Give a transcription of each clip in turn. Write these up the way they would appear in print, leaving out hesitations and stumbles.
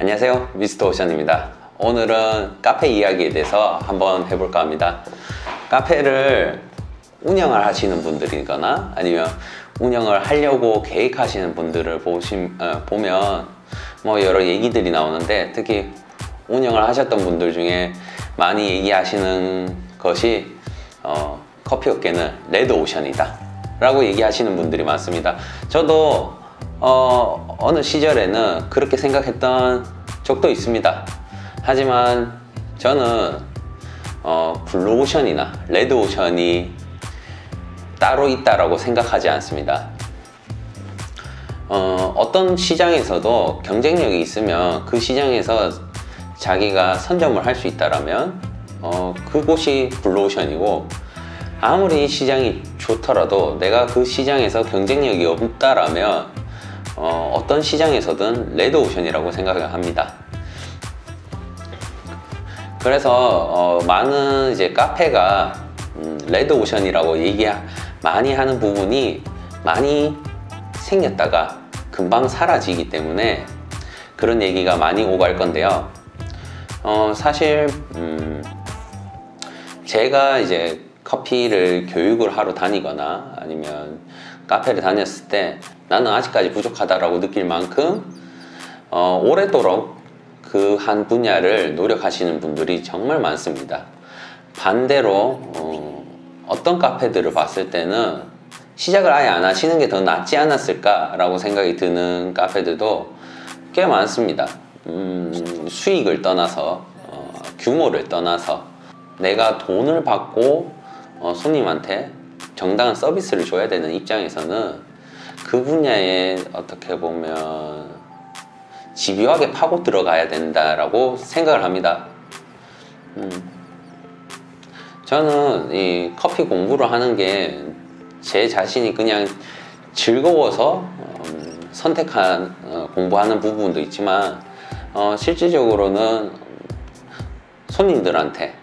안녕하세요, 미스터 오션입니다. 오늘은 카페 이야기에 대해서 한번 해볼까 합니다. 카페를 운영을 하시는 분들이거나 아니면 운영을 하려고 계획하시는 분들을 보면 뭐 여러 얘기들이 나오는데, 특히 운영을 하셨던 분들 중에 많이 얘기하시는 것이 커피 업계는 레드오션이다 라고 얘기하시는 분들이 많습니다. 저도 어느 시절에는 그렇게 생각했던 적도 있습니다. 하지만 저는 블루오션이나 레드오션이 따로 있다라고 생각하지 않습니다. 어떤 시장에서도 경쟁력이 있으면 그 시장에서 자기가 선점을 할 수 있다라면 그곳이 블루오션이고, 아무리 시장이 좋더라도 내가 그 시장에서 경쟁력이 없다라면 어떤 시장에서든 레드오션이라고 생각을 합니다. 그래서 많은 이제 카페가 레드오션이라고 많이 하는 부분이 많이 생겼다가 금방 사라지기 때문에 그런 얘기가 많이 오갈 건데요. 사실 제가 이제 커피를 교육을 하러 다니거나 아니면 카페를 다녔을 때 나는 아직까지 부족하다라고 느낄 만큼 오래도록 그 한 분야를 노력하시는 분들이 정말 많습니다. 반대로 어떤 카페들을 봤을 때는 시작을 아예 안 하시는 게 더 낫지 않았을까 라고 생각이 드는 카페들도 꽤 많습니다. 수익을 떠나서 규모를 떠나서 내가 돈을 받고 손님한테 정당한 서비스를 줘야 되는 입장에서는 그 분야에 어떻게 보면 집요하게 파고 들어가야 된다라고 생각을 합니다. 저는 이 커피 공부를 하는 게 제 자신이 그냥 즐거워서 선택한 공부하는 부분도 있지만, 실질적으로는 손님들한테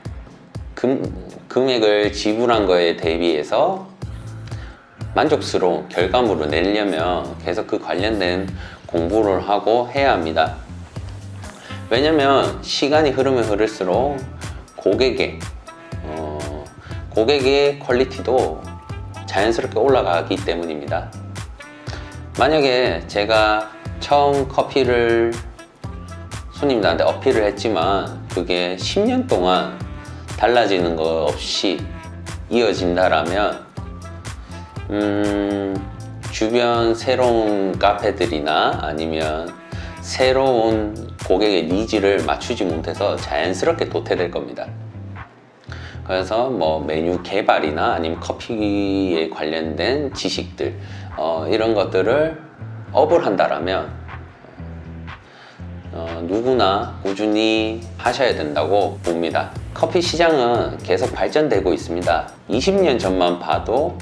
금액을 지불한 거에 대비해서 만족스러운 결과물을 내려면 계속 그 관련된 공부를 하고 해야 합니다. 왜냐면 시간이 흐르면 흐를수록 고객의 퀄리티도 자연스럽게 올라가기 때문입니다. 만약에 제가 처음 커피를 손님들한테 어필을 했지만 그게 10년 동안 달라지는 거 없이 이어진다라면 주변 새로운 카페들이나 아니면 새로운 고객의 니즈를 맞추지 못해서 자연스럽게 도태될 겁니다. 그래서 뭐 메뉴 개발이나 아니면 커피에 관련된 지식들 이런 것들을 업을 한다라면 누구나 꾸준히 하셔야 된다고 봅니다. 커피 시장은 계속 발전되고 있습니다. 20년 전만 봐도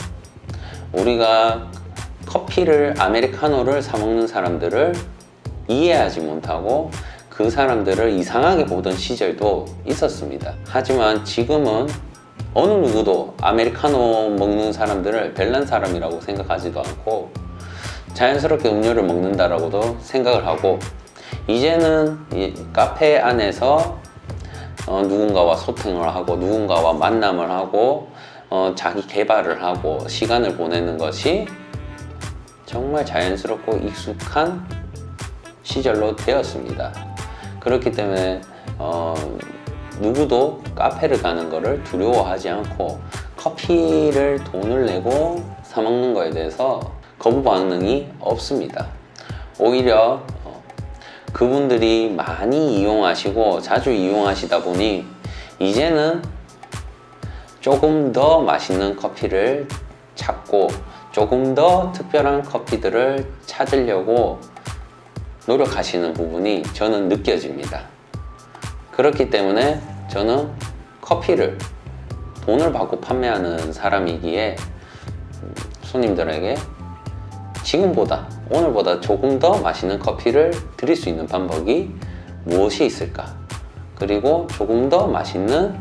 우리가 커피를 아메리카노를 사 먹는 사람들을 이해하지 못하고 그 사람들을 이상하게 보던 시절도 있었습니다. 하지만 지금은 어느 누구도 아메리카노 먹는 사람들을 별난 사람이라고 생각하지도 않고 자연스럽게 음료를 먹는다라고도 생각을 하고, 이제는 이 카페 안에서 누군가와 소통을 하고 누군가와 만남을 하고 자기 개발을 하고 시간을 보내는 것이 정말 자연스럽고 익숙한 시절로 되었습니다. 그렇기 때문에 누구도 카페를 가는 것을 두려워하지 않고 커피를 돈을 내고 사 먹는 거에 대해서 거부 반응이 없습니다. 오히려 그분들이 많이 이용하시고 자주 이용하시다 보니 이제는 조금 더 맛있는 커피를 찾고 조금 더 특별한 커피들을 찾으려고 노력하시는 부분이 저는 느껴집니다. 그렇기 때문에 저는 커피를 돈을 받고 판매하는 사람이기에 손님들에게 지금보다 오늘보다 조금 더 맛있는 커피를 드릴 수 있는 방법이 무엇이 있을까, 그리고 조금 더 맛있는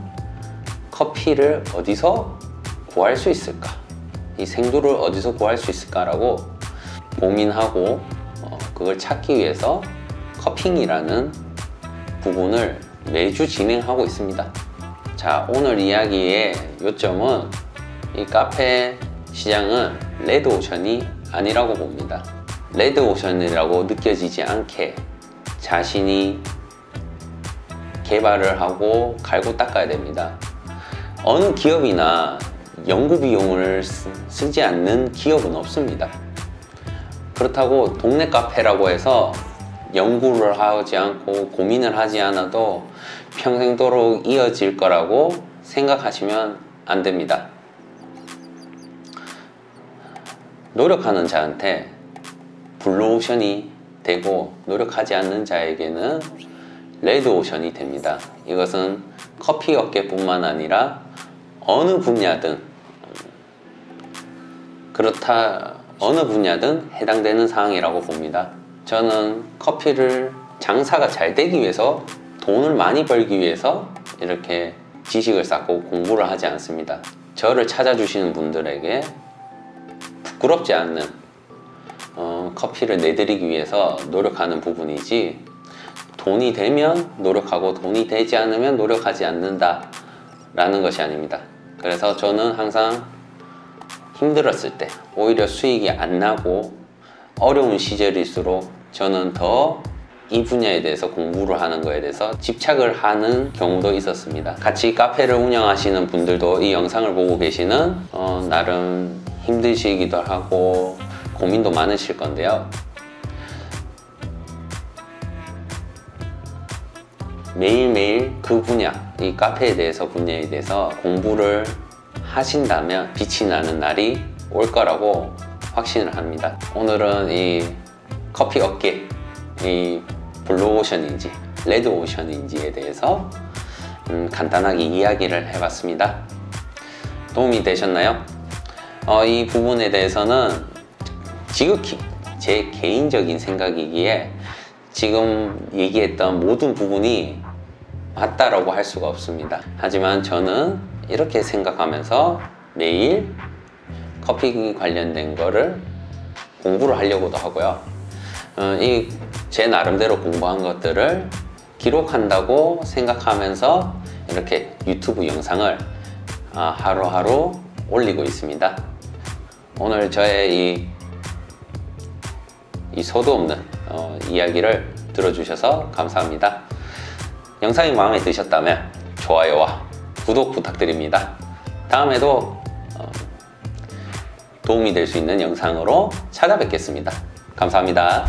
커피를 어디서 구할 수 있을까, 이 생두를 어디서 구할 수 있을까라고 고민하고 그걸 찾기 위해서 커핑이라는 부분을 매주 진행하고 있습니다. 자, 오늘 이야기의 요점은 이 카페 시장은 레드오션이 아니라고 봅니다. 레드오션이라고 느껴지지 않게 자신이 개발을 하고 갈고 닦아야 됩니다. 어느 기업이나 연구 비용을 쓰지 않는 기업은 없습니다. 그렇다고 동네 카페라고 해서 연구를 하지 않고 고민을 하지 않아도 평생도록 이어질 거라고 생각하시면 안 됩니다. 노력하는 자한테 블루오션이 되고 노력하지 않는 자에게는 레드오션이 됩니다. 이것은 커피 업계뿐만 아니라 어느 분야든 어느 분야든 해당되는 사항이라고 봅니다. 저는 커피를 장사가 잘 되기 위해서, 돈을 많이 벌기 위해서 이렇게 지식을 쌓고 공부를 하지 않습니다. 저를 찾아주시는 분들에게 부끄럽지 않는 커피를 내드리기 위해서 노력하는 부분이지, 돈이 되면 노력하고 돈이 되지 않으면 노력하지 않는다 라는 것이 아닙니다. 그래서 저는 항상 힘들었을 때, 오히려 수익이 안 나고 어려운 시절일수록 저는 더 이 분야에 대해서 공부를 하는 거에 대해서 집착을 하는 경우도 있었습니다. 같이 카페를 운영하시는 분들도 이 영상을 보고 계시는 나름 힘드시기도 하고 고민도 많으실 건데요. 매일매일 그 분야, 이 카페에 대해서 분야에 대해서 공부를 하신다면 빛이 나는 날이 올 거라고 확신을 합니다. 오늘은 이 커피 업계, 이 블루오션인지 레드오션인지에 대해서 간단하게 이야기를 해봤습니다. 도움이 되셨나요? 이 부분에 대해서는 지극히 제 개인적인 생각이기에 지금 얘기했던 모든 부분이 맞다라고 할 수가 없습니다. 하지만 저는 이렇게 생각하면서 매일 커피 관련된 거를 공부를 하려고도 하고요. 제 나름대로 공부한 것들을 기록한다고 생각하면서 이렇게 유튜브 영상을 하루하루 올리고 있습니다. 오늘 저의 이 소도 없는 이야기를 들어주셔서 감사합니다. 영상이 마음에 드셨다면 좋아요와 구독 부탁드립니다. 다음에도 도움이 될 수 있는 영상으로 찾아뵙겠습니다. 감사합니다.